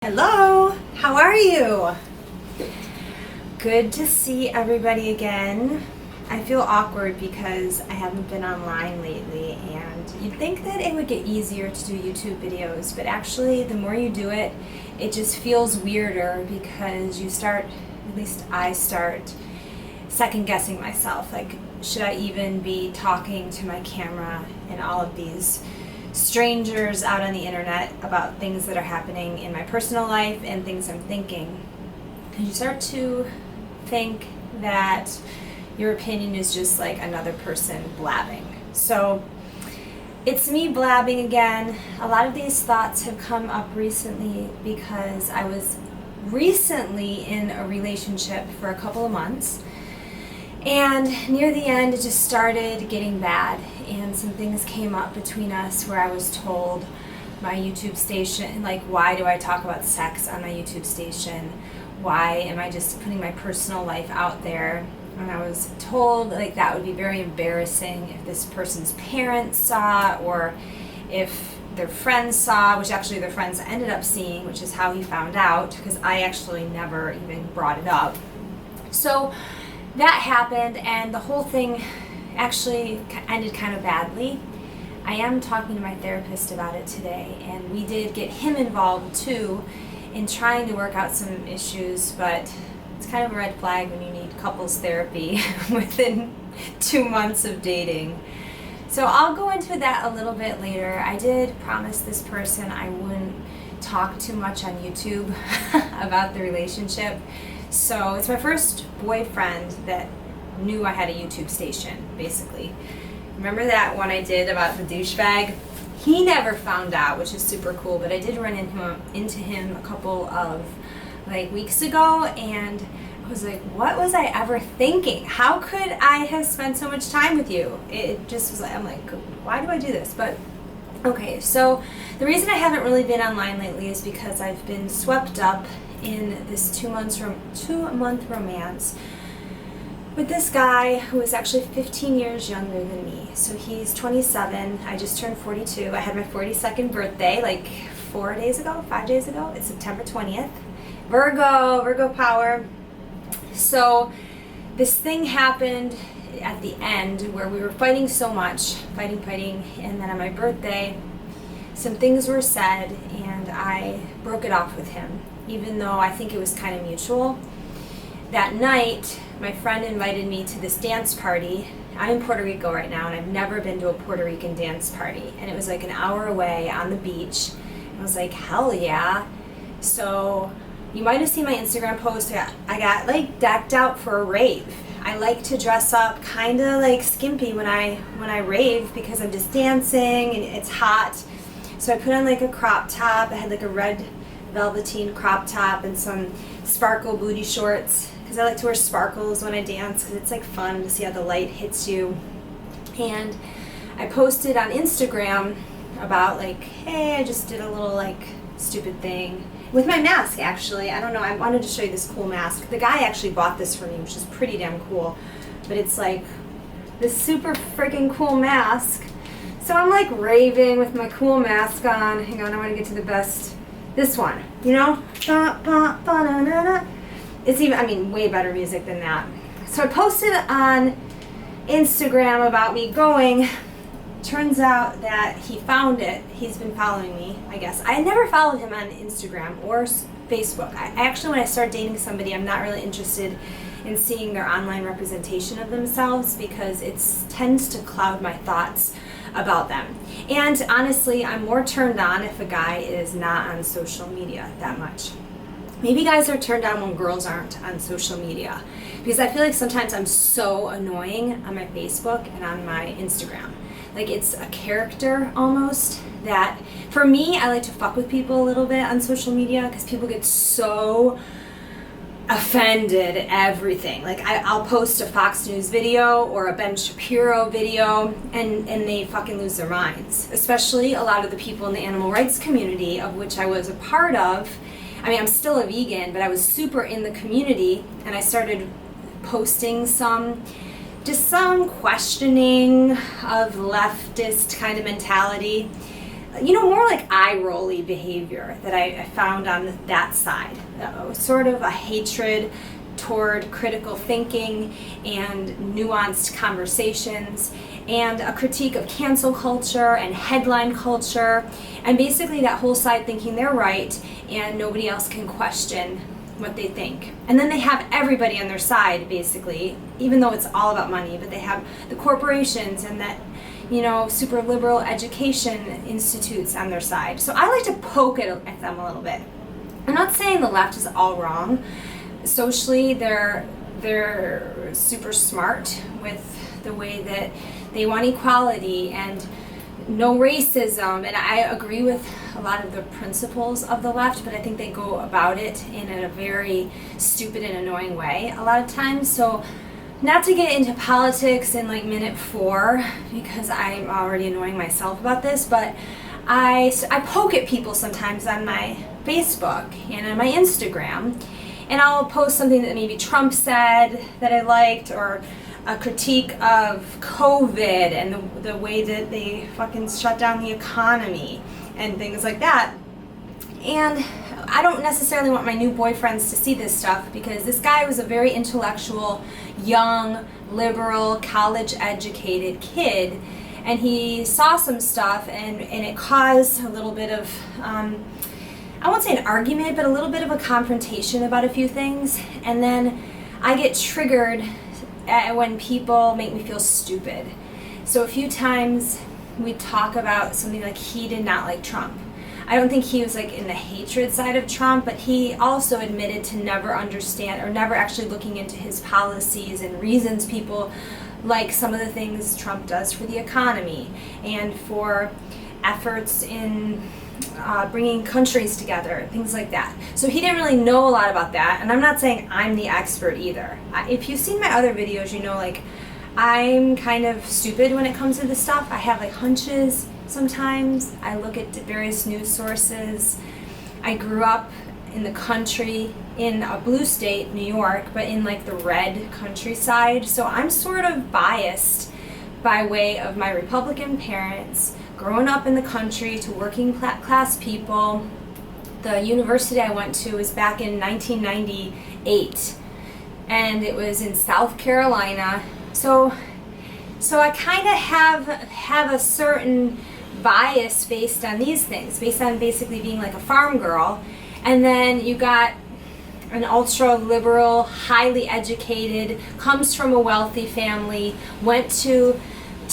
Hello, how are you? Good to see everybody again. I feel awkward because I haven't been online lately, and you'd think that it would get easier to do YouTube videos, but actually the more you do it, it just feels weirder because you start, at least I start, second guessing myself. Like, should I even be talking to my camera and all of these strangers out on the internet about things that are happening in my personal life and things I'm thinking? And you start to think that your opinion is just like another person blabbing. So it's me blabbing again. A lot of these thoughts have come up recently because I was recently in a relationship for a couple of months. And near the end, it just started getting bad, and some things came up between us where I was told my YouTube station, like, why do I talk about sex on my YouTube station? Why am I just putting my personal life out there? And I was told, like, that would be very embarrassing if this person's parents saw, or if their friends saw, which actually their friends ended up seeing, which is how he found out, because I actually never even brought it up. So that happened, and the whole thing actually ended kind of badly. I am talking to my therapist about it today, and we did get him involved too in trying to work out some issues, but it's kind of a red flag when you need couples therapy within 2 months of dating. So I'll go into that a little bit later. I did promise this person I wouldn't talk too much on YouTube about the relationship. So it's my first boyfriend that knew I had a YouTube station, basically. Remember that one I did about the douchebag? He never found out, which is super cool, but I did run into him a couple of weeks ago, and I was like, what was I ever thinking? How could I have spent so much time with you? It just was like, I'm like, why do I do this? But okay, so the reason I haven't really been online lately is because I've been swept up in this 2-month romance with this guy who is actually 15 years younger than me. So he's 27. I just turned 42. I had my 42nd birthday like 5 days ago. It's September 20th. Virgo power. So this thing happened at the end where we were fighting so much, fighting, and then on my birthday, some things were said, and I broke it off with him, even though I think it was kind of mutual. That night, my friend invited me to this dance party. I'm in Puerto Rico right now, and I've never been to a Puerto Rican dance party. And it was like an hour away on the beach. And I was like, hell yeah. So you might have seen my Instagram post. I got like decked out for a rave. I like to dress up kind of like skimpy when I rave because I'm just dancing and it's hot. So I put on like a crop top. I had like a red velveteen crop top and some sparkle booty shorts because I like to wear sparkles when I dance because it's like fun to see how the light hits you. And I posted on Instagram about like, hey, I just did a little like stupid thing with my mask. Actually, I don't know, I wanted to show you this cool mask. The guy actually bought this for me, which is pretty damn cool, but it's like this super freaking cool mask. So I'm like raving with my cool mask on. Hang on, I want to get to the best. This one, you know? It's even, I mean, way better music than that. So I posted on Instagram about me going. Turns out that he found it. He's been following me, I guess. I never followed him on Instagram or Facebook. I actually, when I start dating somebody, I'm not really interested in seeing their online representation of themselves because it tends to cloud my thoughts about them. And honestly, I'm more turned on if a guy is not on social media that much. Maybe guys are turned on when girls aren't on social media, because I feel like sometimes I'm so annoying on my Facebook and on my Instagram. Like, it's a character almost that, for me, I like to fuck with people a little bit on social media because people get so offended at everything. Like, I'll post a Fox News video or a Ben Shapiro video and they fucking lose their minds. Especially a lot of the people in the animal rights community, of which I was a part of. I mean, I'm still a vegan, but I was super in the community, and I started posting some questioning of leftist kind of mentality more like eye-rolly behavior that I found on that side. Sort of a hatred toward critical thinking and nuanced conversations, and a critique of cancel culture and headline culture, and basically that whole side thinking they're right and nobody else can question what they think. And then they have everybody on their side, basically, even though it's all about money, but they have the corporations and that, super liberal education institutes on their side. So I like to poke at them a little bit. I'm not saying the left is all wrong. Socially, they're super smart with the way that they want equality and no racism, and I agree with a lot of the principles of the left, but I think they go about it in a very stupid and annoying way a lot of times. So not to get into politics in like minute 4, because I'm already annoying myself about this, but I poke at people sometimes on my Facebook and on my Instagram, and I'll post something that maybe Trump said that I liked, or a critique of COVID and the way that they fucking shut down the economy and things like that. And I don't necessarily want my new boyfriends to see this stuff, because this guy was a very intellectual, young, liberal, college-educated kid, and he saw some stuff and it caused a little bit of, I won't say an argument, but a little bit of a confrontation about a few things. And then I get triggered when people make me feel stupid. So a few times we talk about something like he did not like Trump. I don't think he was like in the hatred side of Trump, but he also admitted to never understand or never actually looking into his policies and reasons people like some of the things Trump does for the economy and for efforts in bringing countries together, things like that. So he didn't really know a lot about that, and I'm not saying I'm the expert either. If you've seen my other videos, like I'm kind of stupid when it comes to this stuff. I have like hunches sometimes. I look at various news sources. I grew up in the country, in a blue state, New York, but in like the red countryside. So I'm sort of biased by way of my Republican parents, growing up in the country, to working class people. The university I went to was back in 1998, and it was in South Carolina. So I kind of have a certain bias based on these things, based on basically being like a farm girl. And then you got an ultra liberal, highly educated, comes from a wealthy family, went to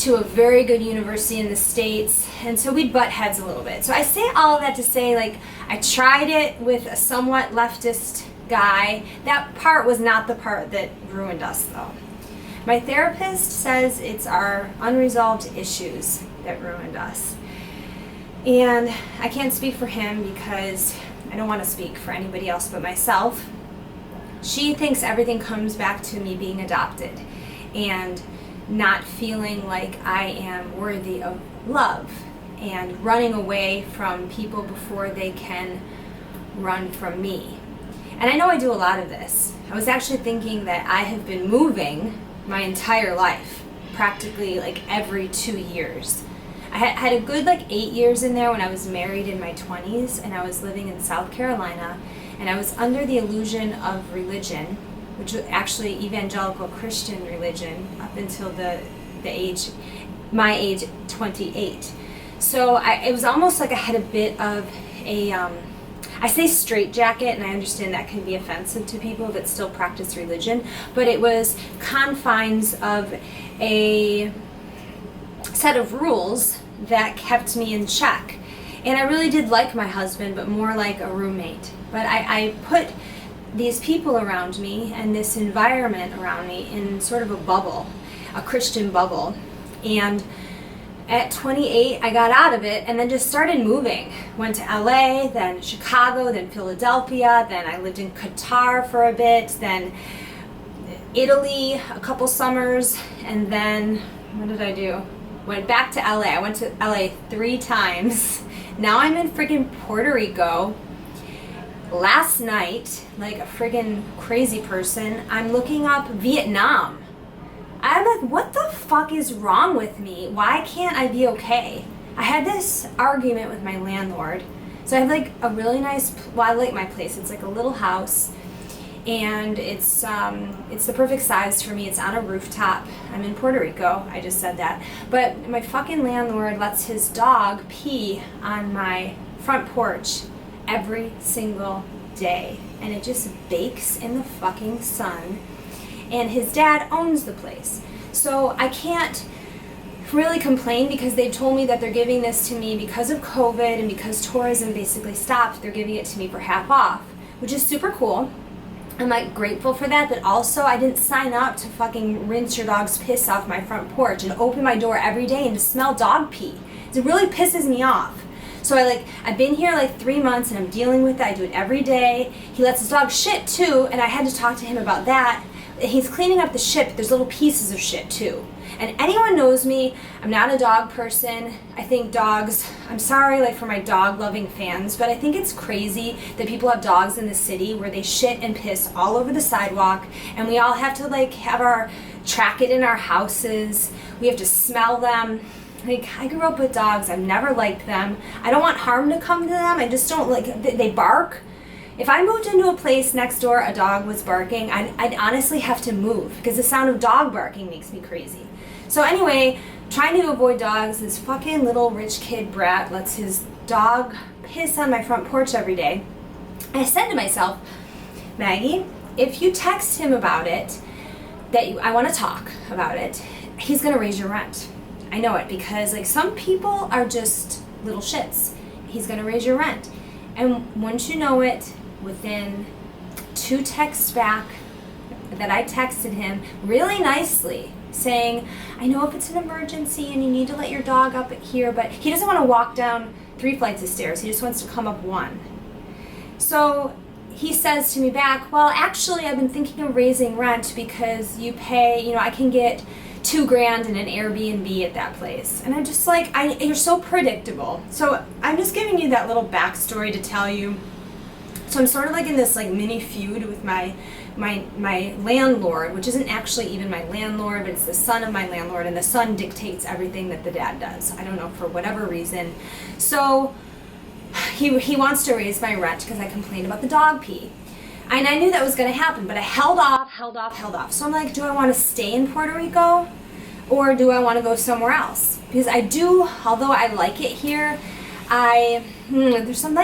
a very good university in the States, and so we butt heads a little bit. So I say all of that to say, like, I tried it with a somewhat leftist guy. That part was not the part that ruined us, though. My therapist says it's our unresolved issues that ruined us. And I can't speak for him because I don't want to speak for anybody else but myself. She thinks everything comes back to me being adopted and not feeling like I am worthy of love and running away from people before they can run from me. And I know I do a lot of this. I was actually thinking that I have been moving my entire life, practically like every 2 years. I had a good like 8 years in there when I was married in my 20s, and I was living in South Carolina, and I was under the illusion of religion, which was actually evangelical Christian religion up until my age 28. So it was almost like I had a bit of a, I say straitjacket, and I understand that can be offensive to people that still practice religion, but it was confines of a set of rules that kept me in check. And I really did like my husband, but more like a roommate. But I put these people around me and this environment around me in sort of a bubble, a Christian bubble. And at 28, I got out of it and then just started moving. Went to LA, then Chicago, then Philadelphia, then I lived in Qatar for a bit, then Italy a couple summers, and then what did I do? Went back to LA. I went to LA 3 times. Now I'm in friggin' Puerto Rico. Last night, like a friggin' crazy person, I'm looking up Vietnam. I'm like, what the fuck is wrong with me? Why can't I be okay? I had this argument with my landlord. So I have like a really nice, well, I like my place. It's like a little house, and it's the perfect size for me. It's on a rooftop. I'm in Puerto Rico. I just said that. But my fucking landlord lets his dog pee on my front porch every single day, and it just bakes in the fucking sun. And his dad owns the place, so I can't really complain because they told me that they're giving this to me because of COVID and because tourism basically stopped. They're giving it to me for half off, which is super cool. I'm like grateful for that, but also I didn't sign up to fucking rinse your dog's piss off my front porch and open my door every day and to smell dog pee. It really pisses me off. So I've been here like 3 months and I'm dealing with it. I do it every day. He lets his dog shit too, and I had to talk to him about that. He's cleaning up the shit, but there's little pieces of shit too. And anyone knows me, I'm not a dog person. I think dogs, I'm sorry like for my dog loving fans, but I think it's crazy that people have dogs in the city where they shit and piss all over the sidewalk, and we all have to like track it in our houses. We have to smell them. Like, I grew up with dogs. I've never liked them. I don't want harm to come to them. I just don't like, they bark. If I moved into a place next door, a dog was barking, I'd honestly have to move because the sound of dog barking makes me crazy. So anyway, trying to avoid dogs, this fucking little rich kid brat lets his dog piss on my front porch every day. And I said to myself, Maggie, if you text him about it, I want to talk about it, he's going to raise your rent. I know it because like some people are just little shits. He's going to raise your rent. And once you know it, within 2 texts back that I texted him really nicely saying, I know if it's an emergency and you need to let your dog up here, but he doesn't want to walk down 3 flights of stairs. He just wants to come up 1. So he says to me back, well, actually, I've been thinking of raising rent because you pay, I can get $2,000 in an Airbnb at that place. And I'm just like, you're so predictable. So I'm just giving you that little backstory to tell you. So I'm sort of like in this like mini feud with my landlord, which isn't actually even my landlord, but it's the son of my landlord, and the son dictates everything that the dad does. I don't know, for whatever reason. So he wants to raise my rent because I complained about the dog pee. And I knew that was going to happen, but I held off. So I'm like, do I want to stay in Puerto Rico or do I want to go somewhere else? Because I do, although I like it here, there's some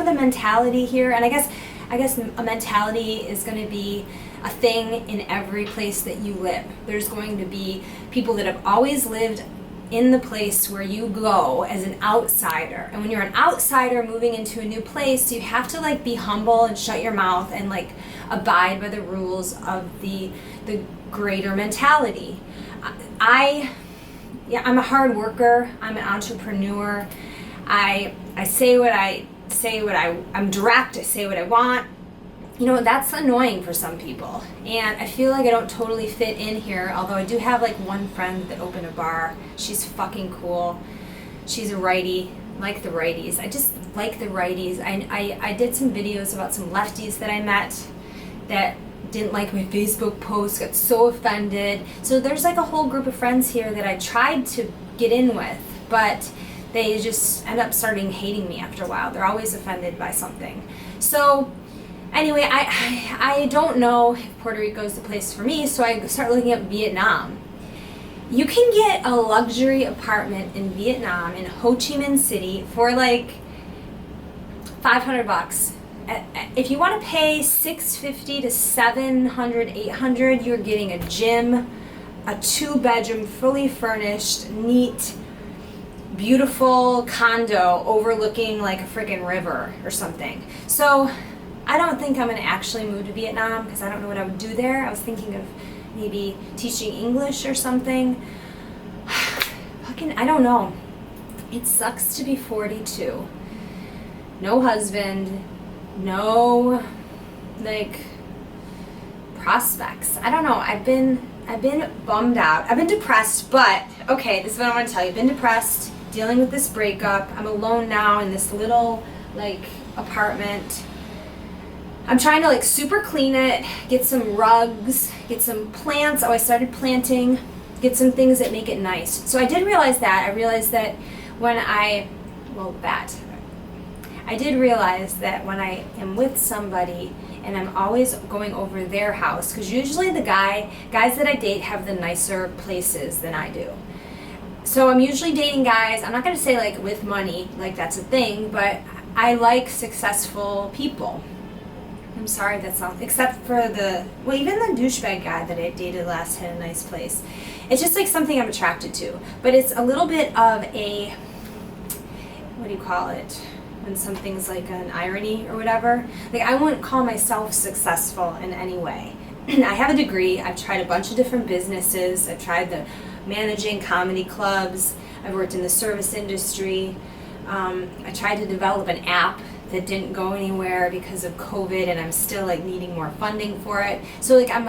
of the mentality here, and I guess a mentality is going to be a thing in every place that you live. There's going to be people that have always lived in the place where you go as an outsider, and when you're an outsider moving into a new place, you have to like be humble and shut your mouth and like abide by the rules of the greater mentality. I'm a hard worker. I'm an entrepreneur. I'm direct. I say what I want. That's annoying for some people, and I feel like I don't totally fit in here, although I do have like one friend that opened a bar. She's fucking cool. She's a righty, like the righties. I just like the righties. I did some videos about some lefties that I met that didn't like my Facebook post, got so offended. So there's like a whole group of friends here that I tried to get in with, but they just end up starting hating me after a while. They're always offended by something. So anyway, I don't know if Puerto Rico is the place for me, so I start looking up Vietnam. You can get a luxury apartment in Vietnam, in Ho Chi Minh City, for like $500. If you want to pay $650 to $700, $800, you're getting a gym, a 2-bedroom, fully furnished, neat, beautiful condo overlooking like a friggin' river or something. So I don't think I'm going to actually move to Vietnam because I don't know what I would do there. I was thinking of maybe teaching English or something. I don't know. It sucks to be 42. No husband, no like prospects. I don't know. I've been bummed out. I've been depressed, but okay, this is what I want to tell you. I've been depressed, dealing with this breakup. I'm alone now in this little like apartment. I'm trying to like super clean it, get some rugs, get some plants. Oh, I started planting get some things that make it nice. So I did realize that. I realized that when I did realize that when I am with somebody and I'm always going over their house, because usually the guys that I date have the nicer places than I do. So I'm usually dating guys, I'm not going to say like with money, like that's a thing, but I like successful people. I'm sorry that's not, except for even the douchebag guy that I dated last had a nice place. It's just like something I'm attracted to. But it's a little bit of a, what do you call it? When something's like an irony or whatever. Like I wouldn't call myself successful in any way. I have a degree, I've tried a bunch of different businesses, I've tried the managing comedy clubs, I've worked in the service industry. I tried to develop an app that didn't go anywhere because of COVID, and I'm still like needing more funding for it. So like I'm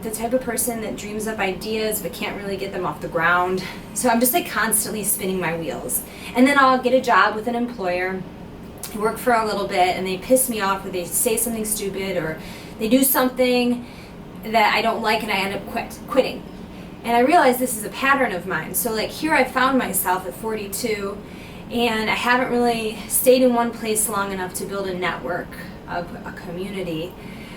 the type of person that dreams up ideas but can't really get them off the ground. So I'm just like constantly spinning my wheels. And then I'll get a job with an employer, work for a little bit, and they piss me off or they say something stupid or they do something that I don't like and I end up quitting. And I realize this is a pattern of mine. So like here I found myself at 42 and I haven't really stayed in one place long enough to build a network of a community.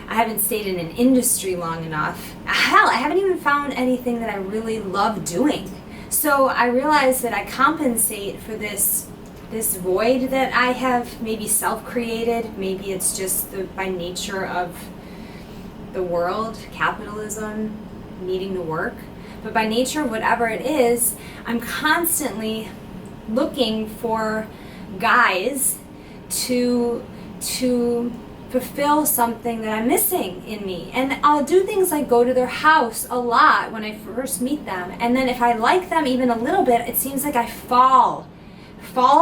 I haven't stayed in an industry long enough. Hell, I haven't even found anything that I really love doing. So I realized that I compensate for this void that I have maybe self-created. Maybe it's just by nature of the world, capitalism, needing to work. But by nature of whatever it is, I'm constantly looking for guys to fulfill something that I'm missing in me. And I'll do things like go to their house a lot when I first meet them. And then if I like them even a little bit, it seems like I fall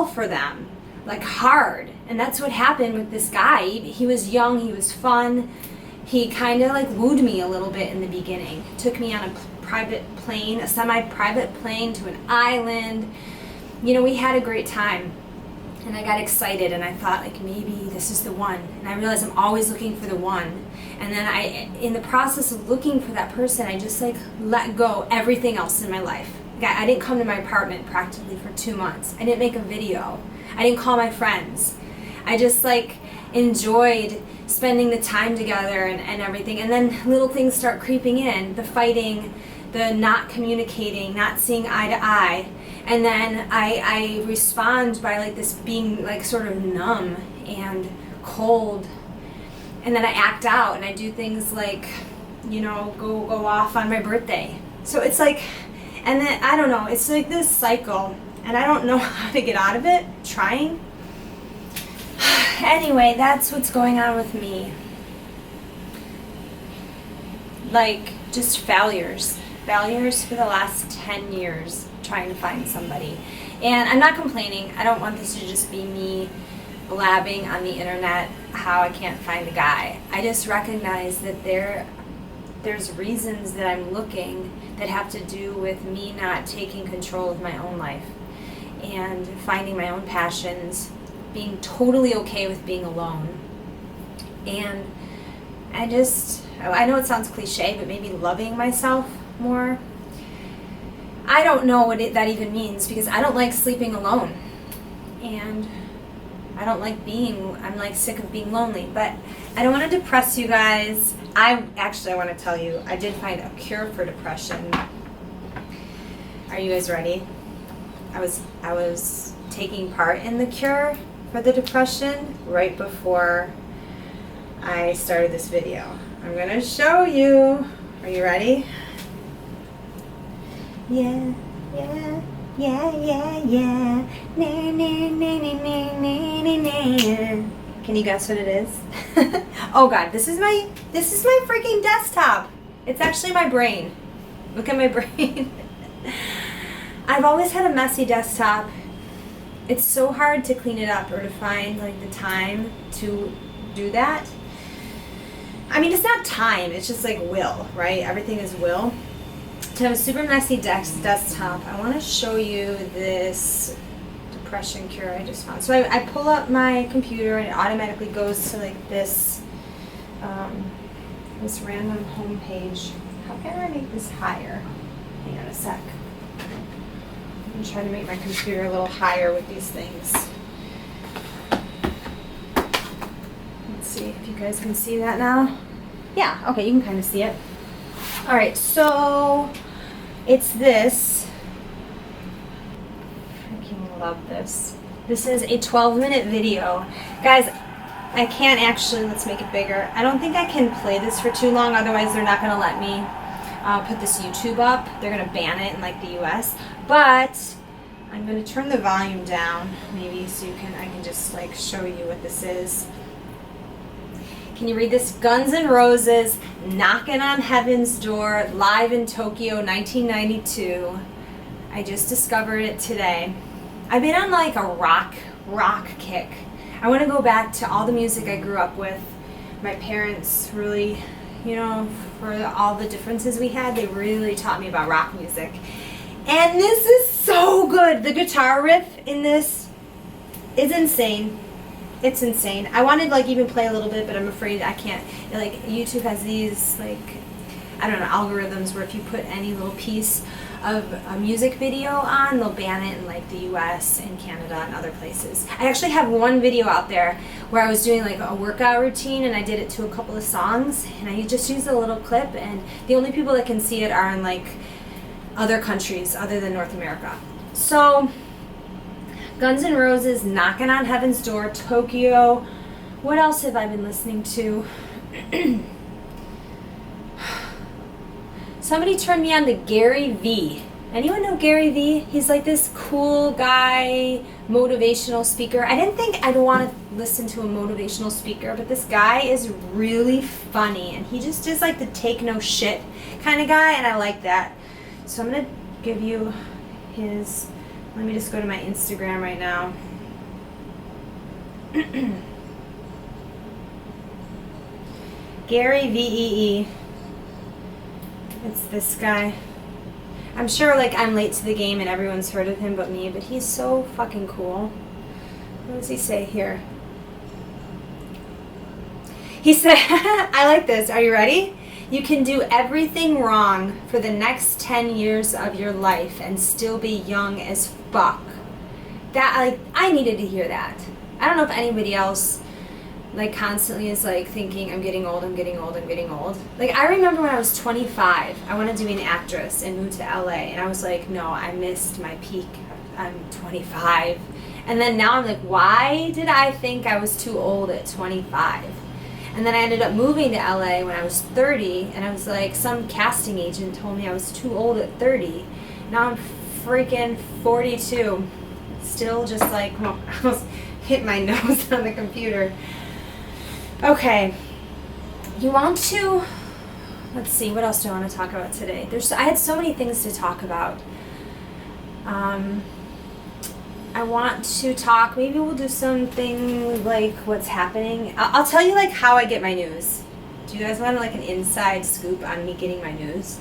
for them, like hard. And that's what happened with this guy. He was young, he was fun. He kind of like wooed me a little bit in the beginning. Took me on a private plane, a semi-private plane to an island. You know, we had a great time. And I got excited and I thought like maybe this is the one. And I realized I'm always looking for the one. And then in the process of looking for that person, I just like let go everything else in my life. I didn't come to my apartment practically for 2 months. I didn't make a video. I didn't call my friends. I just like enjoyed spending the time together and everything. And then little things start creeping in, the fighting, the not communicating, not seeing eye to eye. And then I respond by like this being like sort of numb and cold. And then I act out and I do things like, you know, go off on my birthday. So it's like, and then I don't know, it's like this cycle and I don't know how to get out of it, trying. Anyway, that's what's going on with me. Like just failures for the last 10 years trying to find somebody. And I'm not complaining. I don't want this to just be me blabbing on the internet how I can't find a guy. I just recognize that there's reasons that I'm looking that have to do with me not taking control of my own life and finding my own passions, being totally okay with being alone. And I know it sounds cliche, but maybe loving myself more. I don't know what that even means because I don't like sleeping alone. And I'm like sick of being lonely. But I don't want to depress you guys. I want to tell you, I did find a cure for depression. Are you guys ready? I was taking part in the cure for the depression right before I started this video. I'm going to show you. Are you ready? Yeah. Na, na, na, na, na, na. Can you guess what it is? Oh God, this is my freaking desktop. It's actually my brain. Look at my brain. I've always had a messy desktop. It's so hard to clean it up or to find like the time to do that. I mean, it's not time, it's just like will, right? Everything is will. To have a super messy desktop, I want to show you this depression cure I just found. So I pull up my computer and it automatically goes to like this random home page. How can I make this higher? Hang on a sec. I'm trying to make my computer a little higher with these things. Let's see if you guys can see that now. Yeah, okay, you can kind of see it. All right, so it's this. I freaking love this. This is a 12-minute video. Guys, I can't actually, let's make it bigger. I don't think I can play this for too long, otherwise they're not gonna let me put this YouTube up. They're gonna ban it in like the US. But I'm gonna turn the volume down maybe so I can just like show you what this is. Can you read this? Guns N' Roses, Knocking on Heaven's Door, live in Tokyo, 1992. I just discovered it today. I've been on like a rock kick. I want to go back to all the music I grew up with. My parents really, you know, for all the differences we had, they really taught me about rock music. And this is so good. The guitar riff in this is insane. It's insane. I wanted like even play a little bit, but I'm afraid I can't. Like YouTube has these like, I don't know, algorithms where if you put any little piece of a music video on, they'll ban it in like the US and Canada and other places. I actually have one video out there where I was doing like a workout routine and I did it to a couple of songs and I just used a little clip, and the only people that can see it are in like other countries other than North America. So Guns N' Roses, Knocking on Heaven's Door, Tokyo. What else have I been listening to? Somebody turned me on to Gary V. Anyone know Gary V? He's like this cool guy, motivational speaker. I didn't think I'd want to listen to a motivational speaker, but this guy is really funny, and he just is like the take no shit kind of guy, and I like that. So I'm going to give you his... Let me just go to my Instagram right now. Gary VEE. It's this guy. I'm sure like I'm late to the game and everyone's heard of him but me, but he's so fucking cool. What does he say here? He said, I like this. Are you ready? You can do everything wrong for the next 10 years of your life and still be young as fuck. That, like, I needed to hear that. I don't know if anybody else, like, constantly is, like, thinking, I'm getting old, I'm getting old, I'm getting old. Like, I remember when I was 25, I wanted to be an actress and moved to LA, and I was like, no, I missed my peak. I'm 25. And then now I'm like, why did I think I was too old at 25? And then I ended up moving to LA when I was 30, and I was like, some casting agent told me I was too old at 30. Now I'm freaking 42. Still just like, well, I almost hit my nose on the computer. Okay. You want to, let's see, what else do I want to talk about today? I had so many things to talk about. I want to talk, maybe we'll do something like what's happening. I'll tell you like how I get my news. Do you guys want like an inside scoop on me getting my news?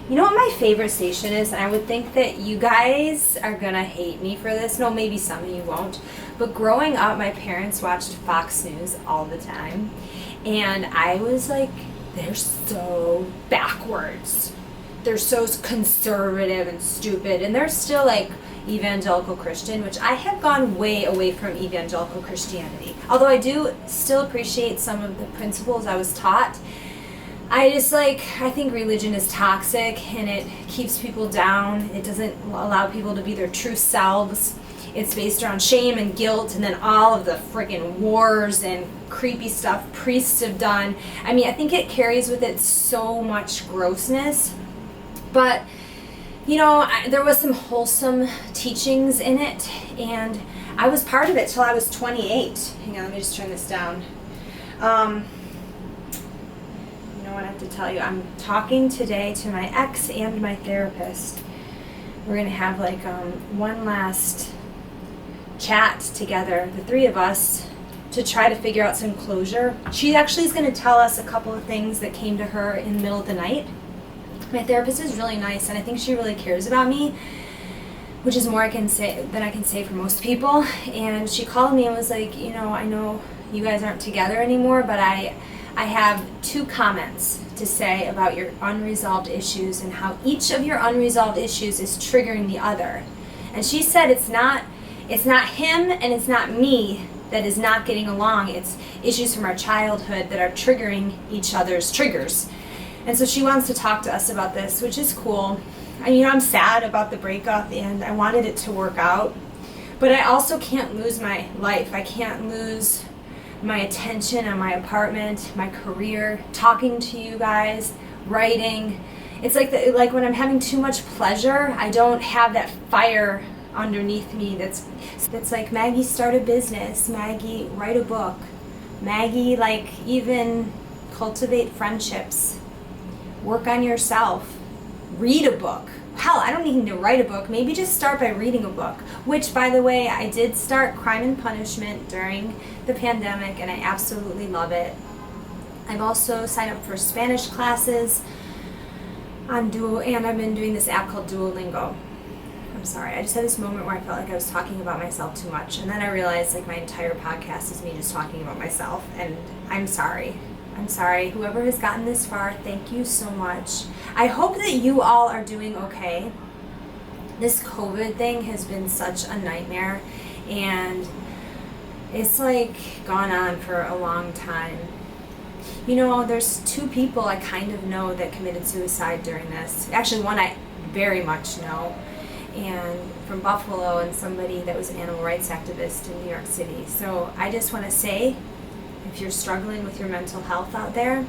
You know what my favorite station is? And I would think that you guys are gonna hate me for this. No, maybe some of you won't. But growing up, my parents watched Fox News all the time. And I was like, they're so backwards. They're so conservative and stupid. And they're still like evangelical Christian, which I have gone way away from evangelical Christianity. Although I do still appreciate some of the principles I was taught. I think religion is toxic and it keeps people down. It doesn't allow people to be their true selves. It's based around shame and guilt and then all of the friggin' wars and creepy stuff priests have done. I mean, I think it carries with it so much grossness. But you know, there was some wholesome teachings in it, and I was part of it till I was 28. Hang on, let me just turn this down. You know what I have to tell you? I'm talking today to my ex and my therapist. We're going to have like one last chat together, the three of us, to try to figure out some closure. She actually is going to tell us a couple of things that came to her in the middle of the night. My therapist is really nice, and I think she really cares about me, which is more than I can say for most people. And she called me and was like, you know, I know you guys aren't together anymore, but I I have 2 comments to say about your unresolved issues and how each of your unresolved issues is triggering the other. And she said it's not him and it's not me that is not getting along. It's issues from our childhood that are triggering each other's triggers. And so she wants to talk to us about this, which is cool. I'm sad about the breakup and I wanted it to work out. But I also can't lose my life. I can't lose my attention on my apartment, my career, talking to you guys, writing. It's like when I'm having too much pleasure, I don't have that fire underneath me that's like, Maggie, start a business, Maggie, write a book, Maggie, like, even cultivate friendships, work on yourself, read a book. Hell, I don't need to write a book. Maybe just start by reading a book, which, by the way, I did start Crime and Punishment during the pandemic, and I absolutely love it. I've also signed up for Spanish classes on and I've been doing this app called Duolingo. I'm sorry, I just had this moment where I felt like I was talking about myself too much, and then I realized like my entire podcast is me just talking about myself, and I'm sorry. Whoever has gotten this far, thank you so much. I hope that you all are doing okay. This COVID thing has been such a nightmare, and it's like gone on for a long time. There's 2 people I kind of know that committed suicide during this. Actually, one I very much know, and from Buffalo, and somebody that was an animal rights activist in New York City. So I just want to say, if you're struggling with your mental health out there,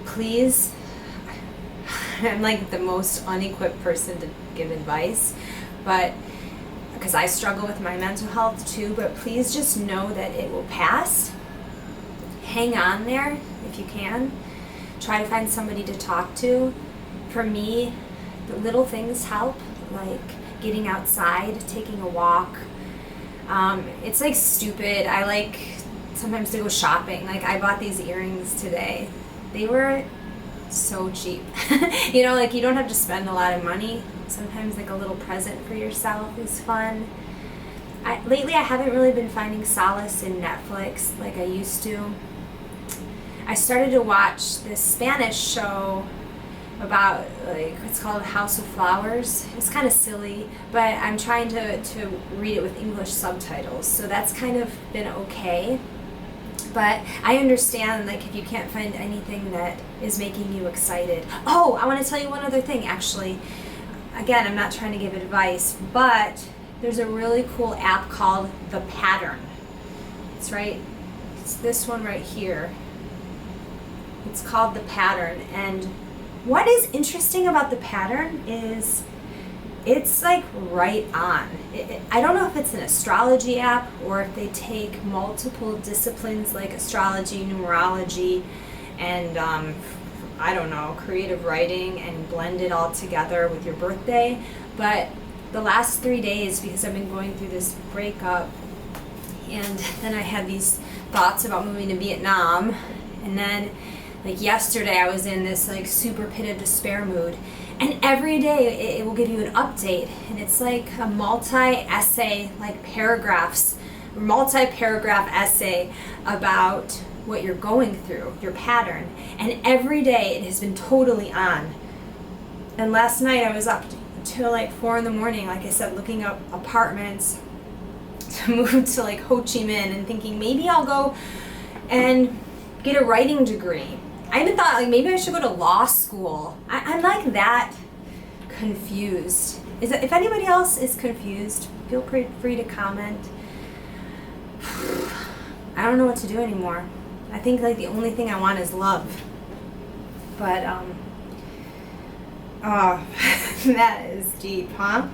please, I'm like the most unequipped person to give advice, but because I struggle with my mental health too, but please just know that it will pass. Hang on there if you can. Try to find somebody to talk to. For me, the little things help, like getting outside, taking a walk. It's like stupid. I like sometimes to go shopping. Like I bought these earrings today. They were so cheap. Like you don't have to spend a lot of money. Sometimes like a little present for yourself is fun. Lately I haven't really been finding solace in Netflix like I used to. I started to watch this Spanish show about, like, it's called House of Flowers. It's kind of silly, but I'm trying to read it with English subtitles, so that's kind of been okay. But I understand, like, if you can't find anything that is making you excited. Oh, I want to tell you one other thing, actually. Again, I'm not trying to give advice, but there's a really cool app called The Pattern. It's this one right here. It's called The Pattern, and what is interesting about The Pattern is it's like right on. I don't know if it's an astrology app or if they take multiple disciplines like astrology, numerology, and I don't know, creative writing, and blend it all together with your birthday. But the last 3 days, because I've been going through this breakup, and then I had these thoughts about moving to Vietnam, and then like yesterday I was in this like super pit of despair mood, and every day it will give you an update, and it's like a multi-essay, like multi-paragraph essay about what you're going through, your pattern, and every day it has been totally on. And last night I was up till like 4 a.m, like I said, looking up apartments to move to like Ho Chi Minh, and thinking maybe I'll go and get a writing degree. I even thought like maybe I should go to law school. I'm like that confused. If anybody else is confused, feel free to comment. I don't know what to do anymore. I think like the only thing I want is love. But oh, that is deep, huh?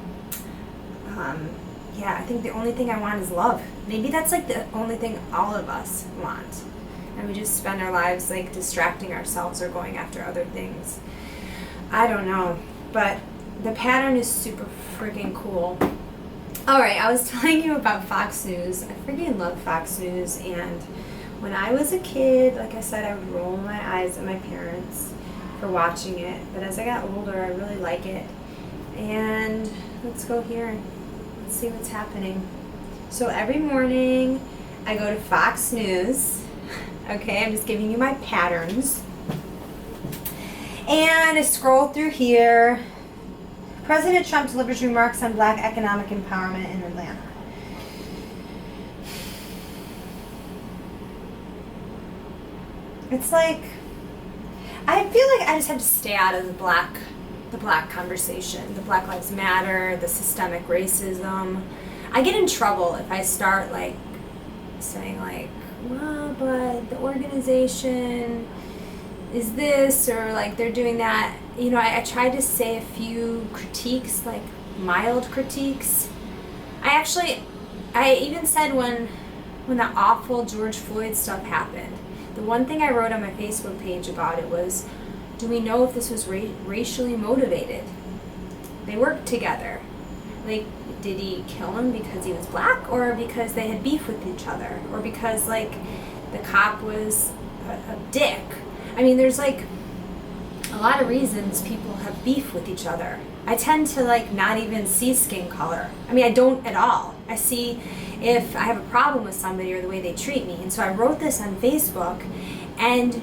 Yeah, I think the only thing I want is love. Maybe that's like the only thing all of us want. And we just spend our lives like distracting ourselves or going after other things. I don't know. But The Pattern is super freaking cool. Alright, I was telling you about Fox News. I freaking love Fox News, and when I was a kid, like I said, I would roll my eyes at my parents for watching it. But as I got older, I really like it. And let's go here. Let's see what's happening. So every morning I go to Fox News. Okay, I'm just giving you my patterns. And I scroll through here. President Trump delivers remarks on Black economic empowerment in Atlanta. It's like, I feel like I just have to stay out of the black conversation, the Black Lives Matter, the systemic racism. I get in trouble if I start like saying like, well, but the organization is this, or like they're doing that. You know, I tried to say a few critiques, like mild critiques. I even said when that awful George Floyd stuff happened, the one thing I wrote on my Facebook page about it was, do we know if this was racially motivated? They worked together. Like, did he kill him because he was black, or because they had beef with each other, or because like the cop was a dick? I mean, there's like a lot of reasons people have beef with each other. I tend to like not even see skin color. I mean, I don't at all. I see if I have a problem with somebody or the way they treat me. And so I wrote this on Facebook, and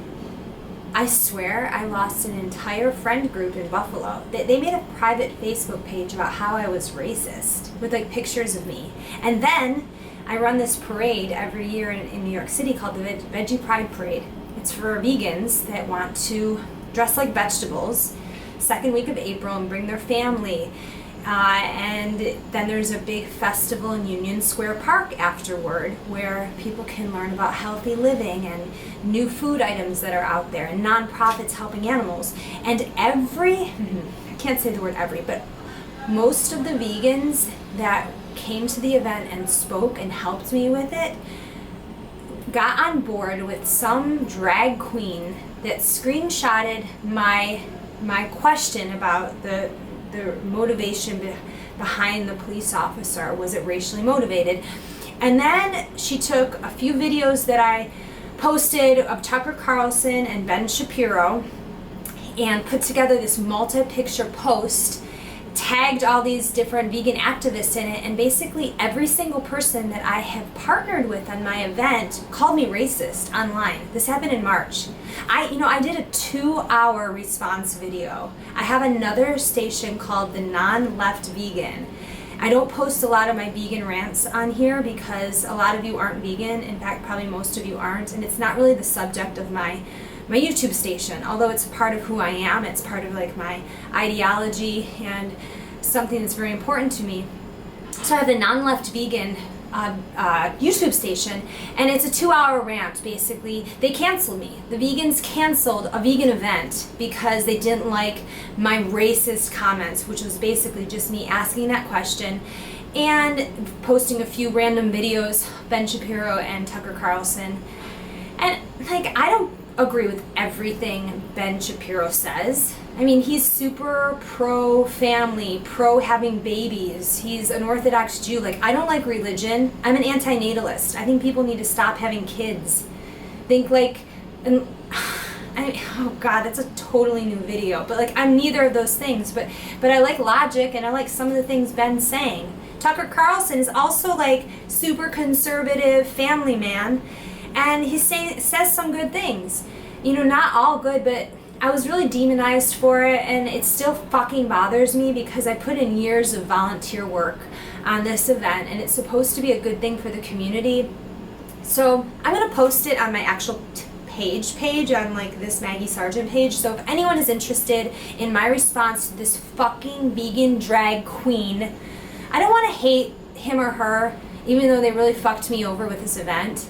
I swear I lost an entire friend group in Buffalo. They made a private Facebook page about how I was racist with like pictures of me. And then I run this parade every year in New York City called the Veggie Pride Parade. It's for vegans that want to dress like vegetables second week of April and bring their family. And then there's a big festival in Union Square Park afterward where people can learn about healthy living and new food items that are out there and nonprofits helping animals. And I can't say the word every, but most of the vegans that came to the event and spoke and helped me with it got on board with some drag queen that screenshotted my question about the motivation behind the police officer. Was it racially motivated? And then she took a few videos that I posted of Tucker Carlson and Ben Shapiro and put together this multi-picture post, tagged all these different vegan activists in it, and basically every single person that I have partnered with on my event called me racist online. This happened in March. I did a 2-hour response video. I have another station called The Non-Left Vegan. I don't post a lot of my vegan rants on here because a lot of you aren't vegan. In fact, probably most of you aren't, and it's not really the subject of my YouTube station, although it's part of who I am. It's part of like my ideology and something that's very important to me. So I have the Non-Left Vegan YouTube station, and it's a 2-hour rant. Basically, they canceled me. The vegans canceled a vegan event because they didn't like my racist comments, which was basically just me asking that question and posting a few random videos, Ben Shapiro and Tucker Carlson. And like, I don't agree with everything Ben Shapiro says. I mean, he's super pro-family, pro-having babies. He's an Orthodox Jew. Like, I don't like religion. I'm an anti-natalist. I think people need to stop having kids. Think like, oh God, that's a totally new video. But like, I'm neither of those things. But I like logic, and I like some of the things Ben's saying. Tucker Carlson is also like super conservative family man, and he says some good things. You know, not all good, but I was really demonized for it, and it still fucking bothers me because I put in years of volunteer work on this event, and it's supposed to be a good thing for the community. So I'm gonna post it on my actual page on like this Maggie Sargent page. So if anyone is interested in my response to this fucking vegan drag queen, I don't want to hate him or her, even though they really fucked me over with this event.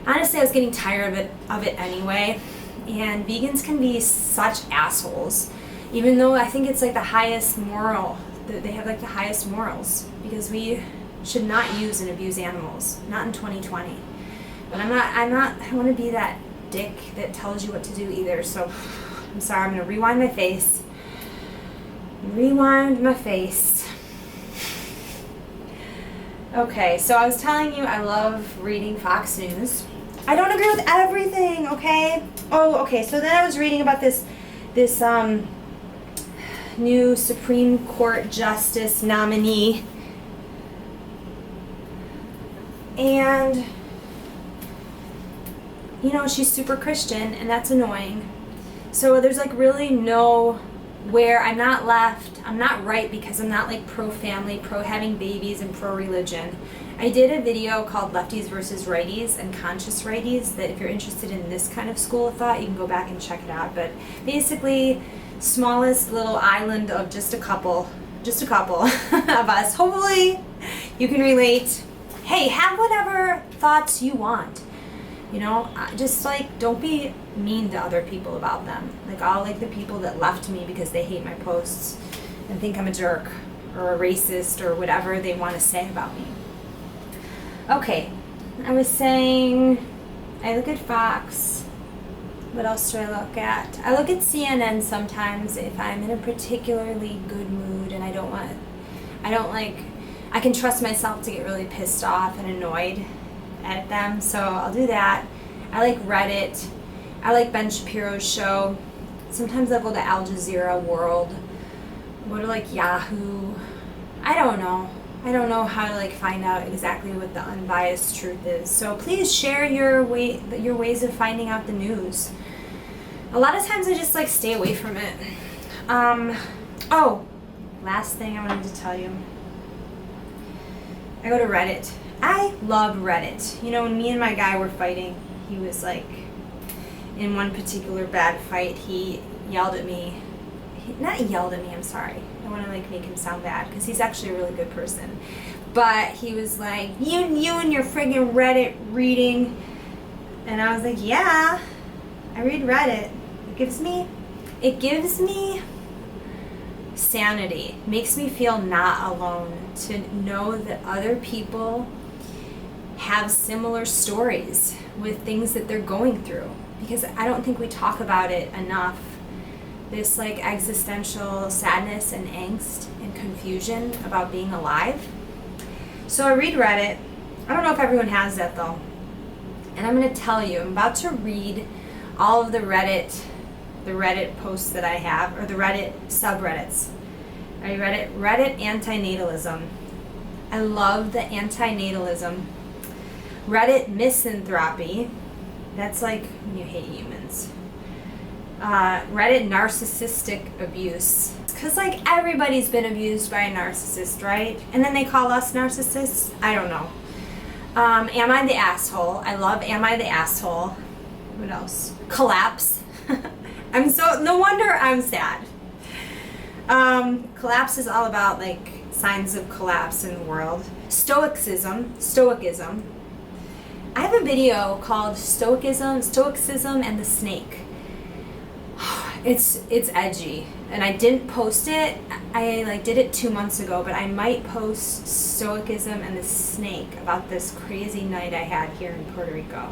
Honestly, I was getting tired of it anyway. And vegans can be such assholes, even though I think it's like the highest moral, they have like the highest morals, because we should not use and abuse animals, not in 2020. But I don't want to be that dick that tells you what to do either. So I'm sorry, I'm gonna rewind my face. Okay, so I was telling you I love reading Fox News. I don't agree with everything, okay? Oh, okay, so then I was reading about this new Supreme Court Justice nominee. And she's super Christian, and that's annoying. So there's like really no where I'm not left, I'm not right, because I'm not like pro-family, pro-having babies, and pro-religion. I did a video called Lefties versus Righties and Conscious Righties that if you're interested in this kind of school of thought, you can go back and check it out. But basically, smallest little island of just a couple of us. Hopefully you can relate. Hey, have whatever thoughts you want. Just like don't be mean to other people about them. Like all like the people that left me because they hate my posts and think I'm a jerk or a racist or whatever they want to say about me. Okay, I was saying I look at Fox. What else do I look at? I look at CNN sometimes if I'm in a particularly good mood and I can trust myself to get really pissed off and annoyed at them, so I'll do that. I like Reddit. I like Ben Shapiro's show. Sometimes I'll go to Al Jazeera World. Go to like Yahoo. I don't know how to like find out exactly what the unbiased truth is. So please share your ways of finding out the news. A lot of times I just like stay away from it. Last thing I wanted to tell you. I go to Reddit. I love Reddit. When me and my guy were fighting, he was like, in one particular bad fight, he yelled at me. Not yelled at me, I'm sorry. I want to like make him sound bad because he's actually a really good person. But he was like, you and your friggin' Reddit reading. And I was like, yeah, I read Reddit. It gives me sanity. It makes me feel not alone to know that other people have similar stories with things that they're going through, because I don't think we talk about it enough. This like existential sadness and angst and confusion about being alive. So I read Reddit. I don't know if everyone has that though. And I'm going to tell you, I'm about to read all of the Reddit posts that I have, or the Reddit subreddits. Are you ready? Reddit antinatalism. I love the antinatalism. Reddit misanthropy. That's like when you hate humans. Reddit narcissistic abuse. Because like everybody's been abused by a narcissist, right? And then they call us narcissists? I don't know. Am I the asshole? I love Am I the asshole? What else? Collapse. No wonder I'm sad. Collapse is all about like signs of collapse in the world. Stoicism. I have a video called Stoicism and the Snake. It's edgy, and I didn't post it. I like did it 2 months ago, but I might post Stoicism and the Snake about this crazy night I had here in Puerto Rico.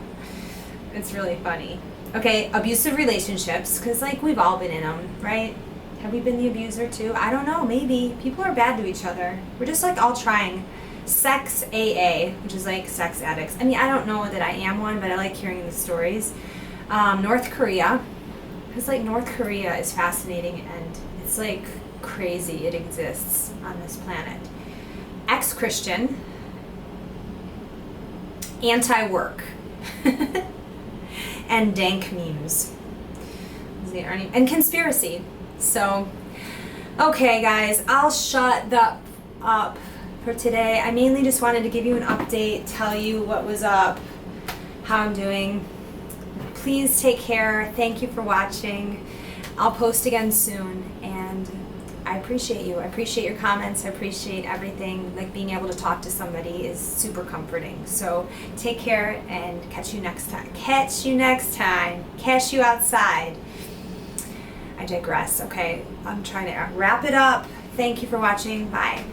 It's really funny. Okay, abusive relationships, because like we've all been in them, right? Have we been the abuser too? I don't know, maybe. People are bad to each other. We're just like all trying. Sex AA, which is like sex addicts. I mean, I don't know that I am one, but I like hearing the stories. North Korea, because like North Korea is fascinating and it's like crazy it exists on this planet. Ex-Christian, anti-work, and dank memes, and conspiracy. So, okay guys, I'll shut up for today. I mainly just wanted to give you an update, tell you what was up, how I'm doing. Please take care. Thank you for watching. I'll post again soon, and I appreciate you. I appreciate your comments. I appreciate everything. Like being able to talk to somebody is super comforting. So take care and catch you next time. Catch you outside. I digress. Okay, I'm trying to wrap it up. Thank you for watching. Bye.